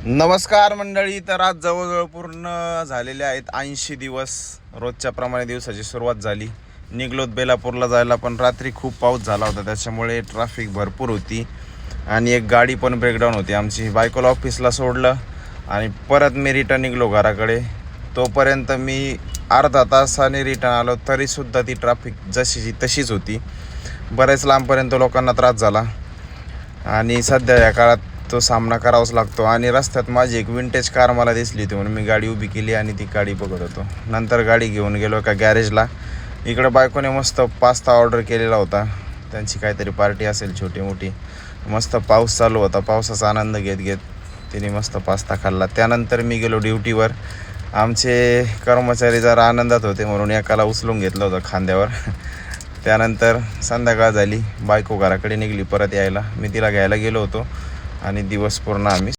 नमस्कार मंडळी. तर आज जवळजवळ पूर्ण झालेले आहेत 80 दिवस. रोजच्या प्रमाणे दिवसाची सुरुवात झाली. निघलोत बेलापूरला जायला, पण रात्री खूप पाऊस झाला होता, त्याच्यामुळे ट्रॅफिक भरपूर होती आणि एक गाडी पण ब्रेकडाऊन होती आमची. बायकोला ऑफिसला सोडलं आणि परत मी रिटर्न निघलो घराकडे. तोपर्यंत मी अर्धा तासाने रिटर्न आलो, तरीसुद्धा ती ट्रॅफिक जशीची तशीच होती. बऱ्याच लांबपर्यंत लोकांना त्रास झाला आणि सध्या या काळात तो सामना करावाच लागतो. आणि रस्त्यात माझी एक विंटेज कार मला दिसली होती, म्हणून मी गाडी उभी केली आणि ती गाडी बघत होतो. नंतर गाडी घेऊन गेलो एका गॅरेजला. इकडं बायकोने मस्त पास्ता ऑर्डर केलेला होता, त्यांची काहीतरी पार्टी असेल छोटी मोठी. मस्त पाऊस चालू होता, पावसाचा आनंद घेत घेत तिने मस्त पास्ता खाल्ला. त्यानंतर मी गेलो ड्युटीवर. आमचे कर्मचारी जरा आनंदात होते, म्हणून एकाला उचलून घेतलं होतं खांद्यावर. त्यानंतर संध्याकाळ झाली, बायको घराकडे निघली परत यायला. मी तिला घ्यायला गेलो होतो आणि दिवस पूर्ण आम्ही